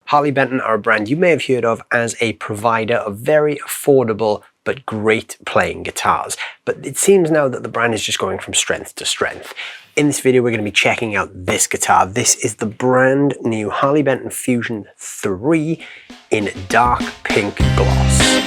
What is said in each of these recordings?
Harley Benton are a brand you may have heard of as a provider of very affordable but great playing guitars. But it seems now that the brand is just going from strength to strength. In this video, we're going to be checking out this guitar. This is the brand new Harley Benton Fusion 3 in dark pink gloss.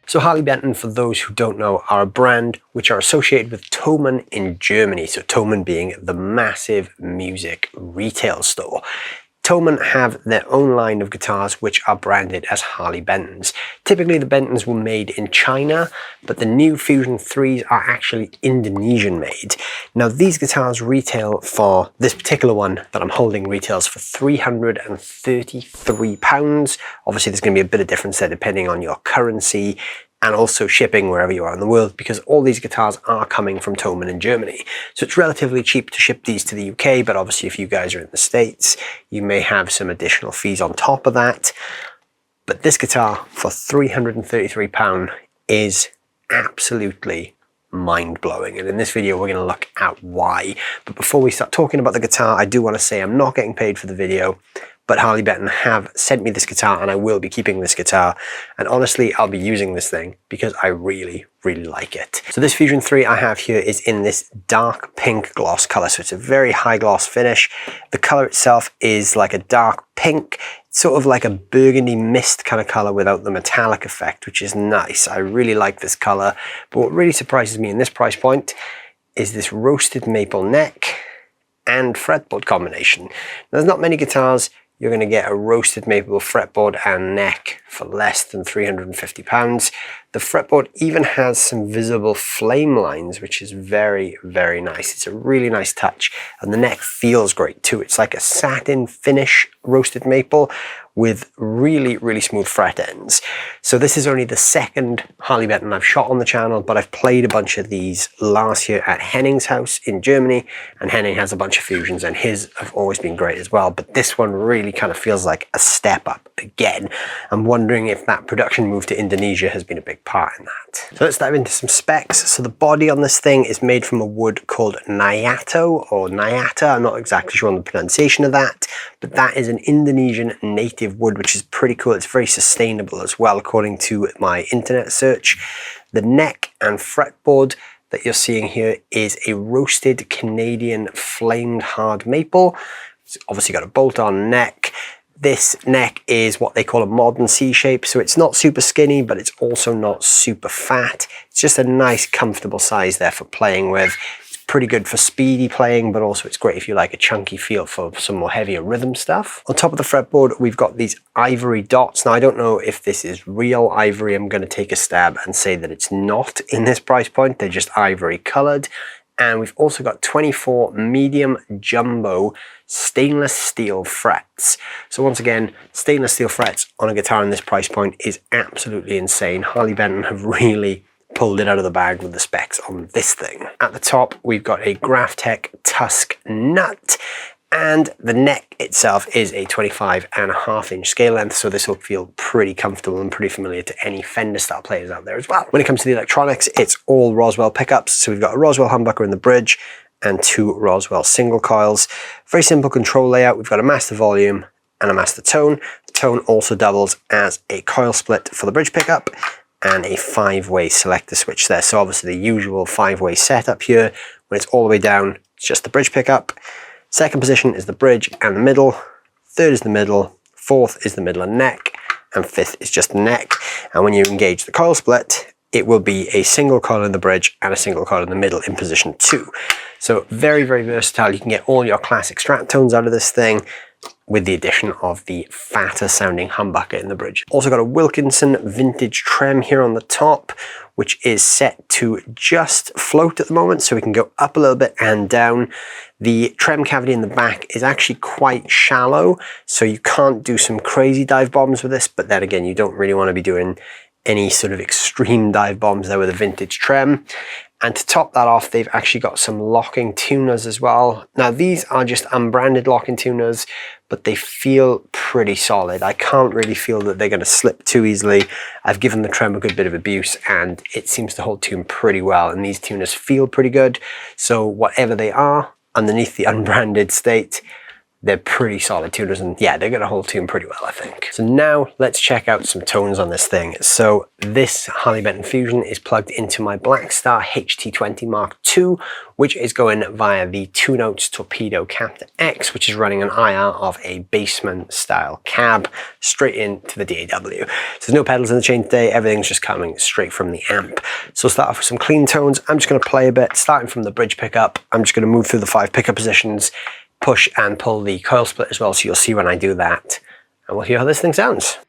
So Harley Benton, for those who don't know, are a brand which are associated with Thomann in Germany. So Thomann being the massive music retail store. Thomann have their own line of guitars which are branded as Harley Bentons. Typically the Bentons were made in China, but the new Fusion 3s are actually Indonesian made. Now these guitars retail for, this particular one that I'm holding retails for £333. Obviously there's going to be a bit of difference there depending on your currency and also shipping wherever you are in the world, because all these guitars are coming from Thomann in Germany. So it's relatively cheap to ship these to the UK, but obviously if you guys are in the States, you may have some additional fees on top of that. But this guitar for £333 is absolutely mind-blowing, and in this video we're going to look at why. But before we start talking about the guitar, I do want to say I'm not getting paid for the video, but Harley Benton have sent me this guitar and I will be keeping this guitar, and honestly I'll be using this thing because I really like it. So this Fusion 3 I have here is in this dark pink gloss color, so it's a very high gloss finish. The color itself is like a dark pink, sort of like a burgundy mist kind of color without the metallic effect, which is nice. I really like this color, but what really surprises me in this price point is this roasted maple neck and fretboard combination. There's not many guitars you're going to get a roasted maple fretboard and neck for less than £350. The fretboard even has some visible flame lines, which is very nice. It's a really nice touch, and the neck feels great too. It's like a satin finish roasted maple with really smooth fret ends. So this is only the second Harley Benton I've shot on the channel, but I've played a bunch of these last year at Henning's house in Germany, and Henning has a bunch of Fusions and his have always been great as well, but this one really kind of feels like a step up again. I'm wondering if that production move to Indonesia has been a big part in that. So let's dive into some specs. So the body on this thing is made from a wood called Nyato or Nyata. I'm not exactly sure on the pronunciation of that, but that is an Indonesian native wood, which is pretty cool. It's very sustainable as well, according to my internet search. The neck and fretboard that you're seeing here is a roasted Canadian flamed hard maple. It's obviously got a bolt-on neck. This neck is what they call a modern C shape, so it's not super skinny, but it's also not super fat. It's just a nice, comfortable size there for playing with. pretty good for speedy playing, but also it's great if you like a chunky feel for some more heavier rhythm stuff. On top of the fretboard, we've got these ivory dots. Now, I don't know if this is real ivory. I'm going to take a stab and say that it's not in this price point. They're just ivory colored. And we've also got 24 medium jumbo stainless steel frets. So once again, stainless steel frets on a guitar in this price point is absolutely insane. Harley Benton have really pulled it out of the bag with the specs on this thing. At the top, we've got a Graphtec Tusk nut, and the neck itself is a 25.5-inch scale length, so this will feel pretty comfortable and pretty familiar to any Fender style players out there as well. When it comes to the electronics, it's all Roswell pickups, so we've got a Roswell humbucker in the bridge and 2 Roswell single coils. Very simple control layout. We've got a master volume and a master tone. The tone also doubles as a coil split for the bridge pickup and a 5-way selector switch there. So obviously the usual 5-way setup here. When it's all the way down, it's just the bridge pickup. Second position is the bridge and the middle. Third is the middle. Fourth is the middle and neck. And fifth is just the neck. And when you engage the coil split, it will be a single coil in the bridge and a single coil in the middle in position 2. So very, very versatile. You can get all your classic Strat tones out of this thing with the addition of the fatter sounding humbucker in the bridge. Also got a Wilkinson vintage trem here on the top, which is set to just float at the moment, so we can go up a little bit and down. The trem cavity in the back is actually quite shallow, so you can't do some crazy dive bombs with this, but then again, you don't really want to be doing any sort of extreme dive bombs there with a vintage trem. And to top that off, they've actually got some locking tuners as well. Now, these are just unbranded locking tuners, but they feel pretty solid. I can't really feel that they're going to slip too easily. I've given the trem a good bit of abuse and it seems to hold tune pretty well. And these tuners feel pretty good. So whatever they are, underneath the unbranded state, they're pretty solid tuners, and yeah, they're going to hold tune pretty well, I think. So now let's check out some tones on this thing. So this Harley Benton Fusion is plugged into my Blackstar HT20 Mark II, which is going via the 2-Notes Torpedo Captor X, which is running an IR of a Bassman style cab straight into the DAW. So there's no pedals in the chain today, everything's just coming straight from the amp. So we'll start off with some clean tones. I'm just going to play a bit, starting from the bridge pickup. I'm just going to move through the 5 pickup positions, push and pull the coil split as well, so you'll see when I do that, and we'll hear how this thing sounds.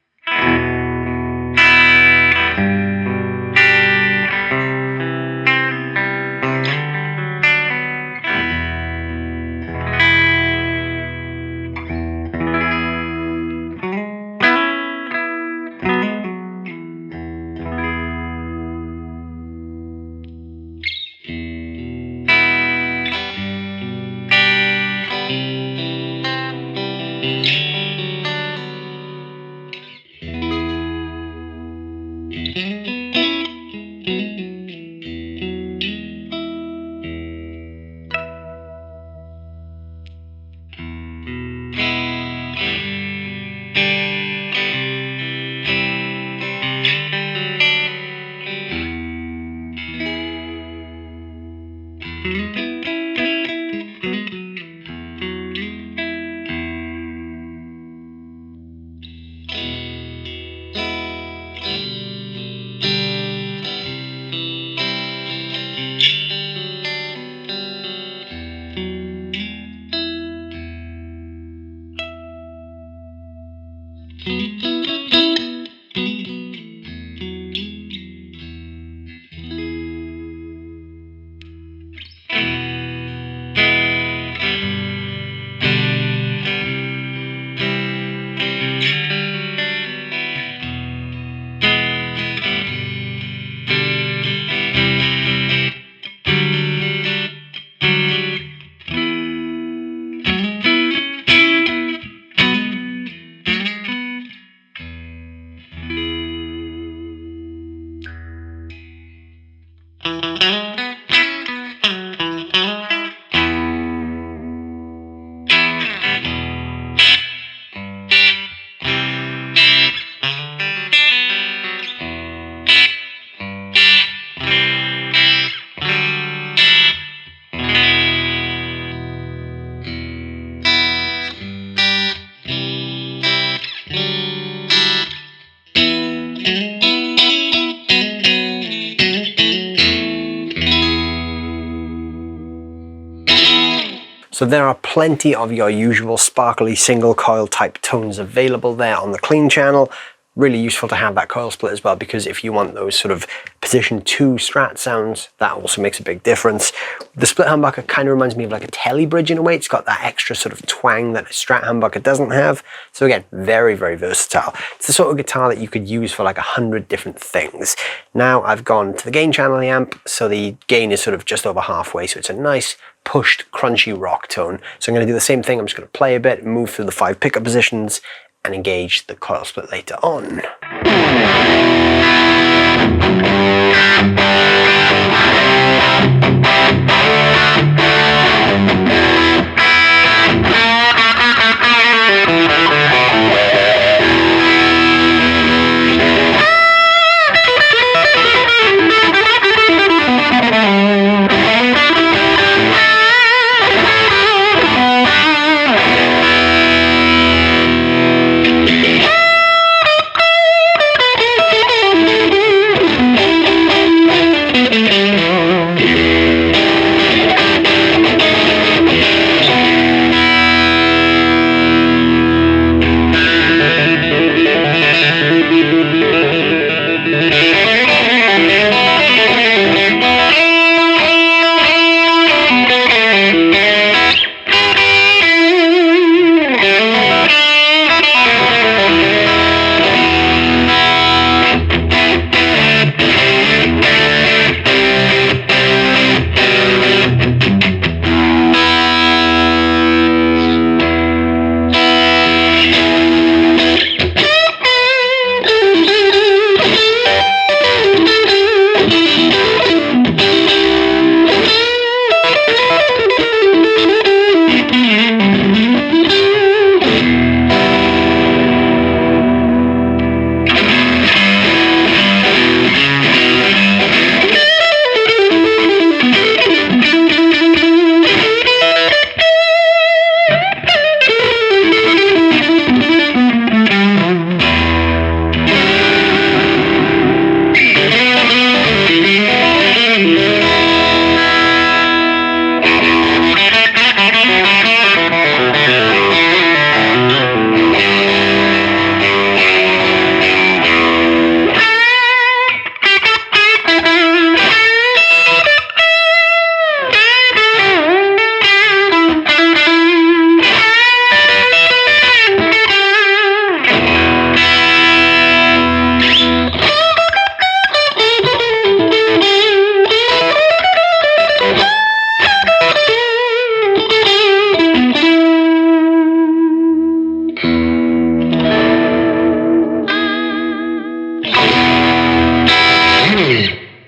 So there are plenty of your usual sparkly single coil type tones available there on the clean channel. Really useful to have that coil split as well, because if you want those sort of position 2 Strat sounds, that also makes a big difference. The split humbucker kind of reminds me of like a telly bridge in a way. It's got that extra sort of twang that a Strat humbucker doesn't have. So again, very, very versatile. It's the sort of guitar that you could use for like 100 different things. Now I've gone to the gain channel of the amp, so the gain is sort of just over halfway, so it's a nice pushed, crunchy rock tone. So I'm going to do the same thing. I'm just going to play a bit, move through the 5 pickup positions, and engage the coil split later on.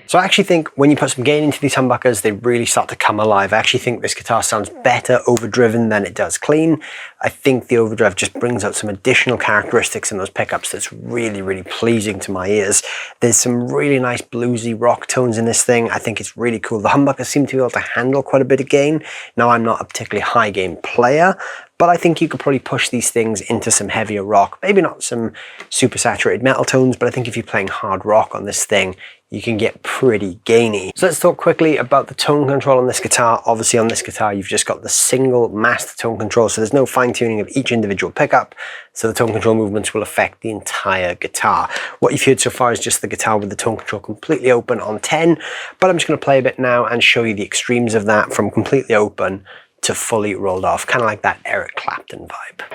So I actually think when you put some gain into these humbuckers, they really start to come alive. I actually think this guitar sounds better overdriven than it does clean. I think the overdrive just brings out some additional characteristics in those pickups that's really, really pleasing to my ears. There's some really nice bluesy rock tones in this thing. I think it's really cool. The humbuckers seem to be able to handle quite a bit of gain. Now, I'm not a particularly high gain player, but I think you could probably push these things into some heavier rock. Maybe not some super saturated metal tones, but I think if you're playing hard rock on this thing, you can get pretty gainy. So let's talk quickly about the tone control on this guitar. Obviously on this guitar, you've just got the single master tone control, so there's no fine tuning of each individual pickup. So the tone control movements will affect the entire guitar. What you've heard so far is just the guitar with the tone control completely open on 10, but I'm just gonna play a bit now and show you the extremes of that from completely open to fully rolled off, kind of like that Eric Clapton vibe.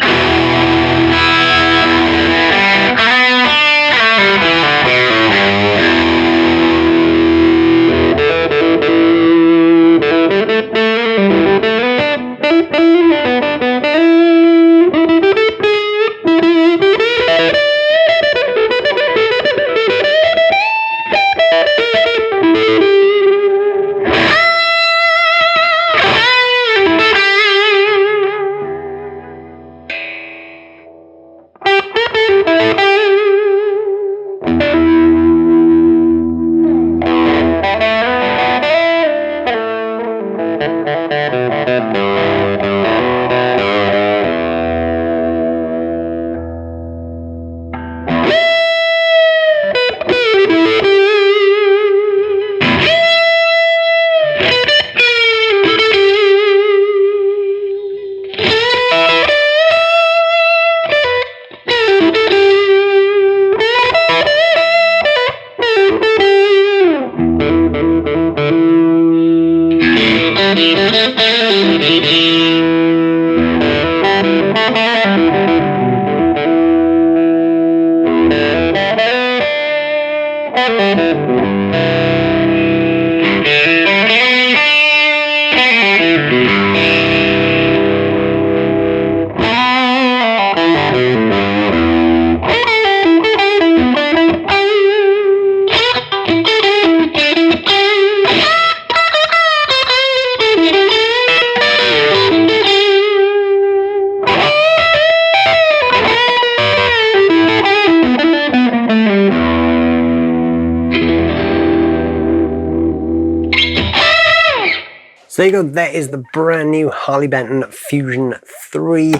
So there you go, there is the brand new Harley Benton Fusion 3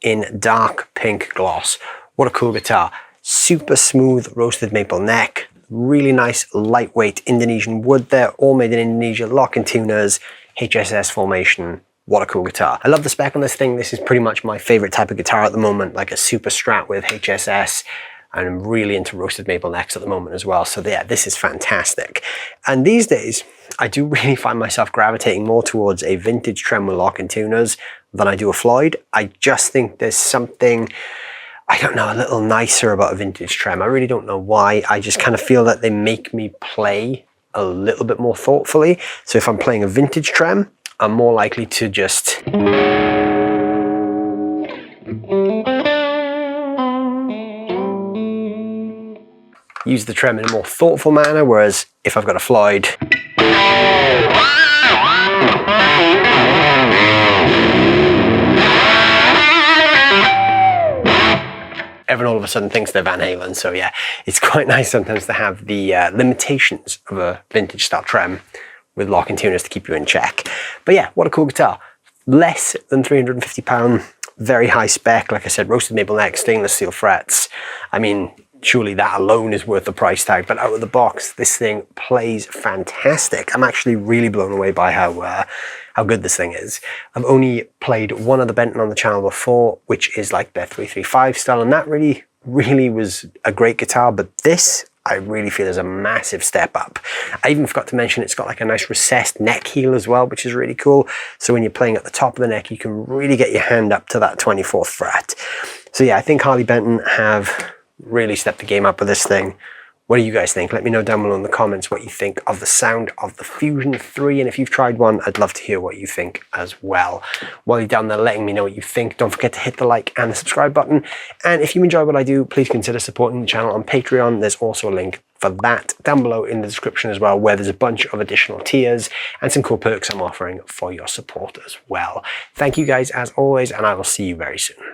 in dark pink gloss. What a cool guitar. Super smooth roasted maple neck, really nice lightweight Indonesian wood there, all made in Indonesia, lock-in tuners, HSS formation. What a cool guitar. I love the spec on this thing. This is pretty much my favorite type of guitar at the moment, like a Superstrat with HSS. And I'm really into roasted maple necks at the moment as well. So yeah, this is fantastic. And these days, I do really find myself gravitating more towards a vintage trem with lock-in tuners than I do a Floyd. I just think there's something, I don't know, a little nicer about a vintage trem. I really don't know why. I just kind of feel that they make me play a little bit more thoughtfully. So if I'm playing a vintage trem, I'm more likely to just use the trem in a more thoughtful manner, whereas if I've got a Floyd, everyone all of a sudden thinks they're Van Halen. So yeah, it's quite nice sometimes to have the limitations of a vintage style trem with lock-in tuners to keep you in check. But yeah, what a cool guitar. Less than £350, very high spec, like I said, roasted maple neck, stainless steel frets. I mean, surely that alone is worth the price tag, but out of the box, this thing plays fantastic. I'm actually really blown away by how good this thing is. I've only played one other Benton on the channel before, which is like their 335 style, and that really was a great guitar, but this I really feel is a massive step up. I even forgot to mention it's got like a nice recessed neck heel as well, which is really cool. So when you're playing at the top of the neck, you can really get your hand up to that 24th fret. So yeah, I think Harley Benton have really stepped the game up with this thing. What do you guys think? Let me know down below in the comments what you think of the sound of the Fusion 3, and if you've tried one, I'd love to hear what you think as well. While you're down there letting me know what you think, don't forget to hit the like and the subscribe button, and if you enjoy what I do, please consider supporting the channel on Patreon. There's also a link for that down below in the description as well, where there's a bunch of additional tiers and some cool perks I'm offering for your support as well. Thank you guys as always, and I will see you very soon.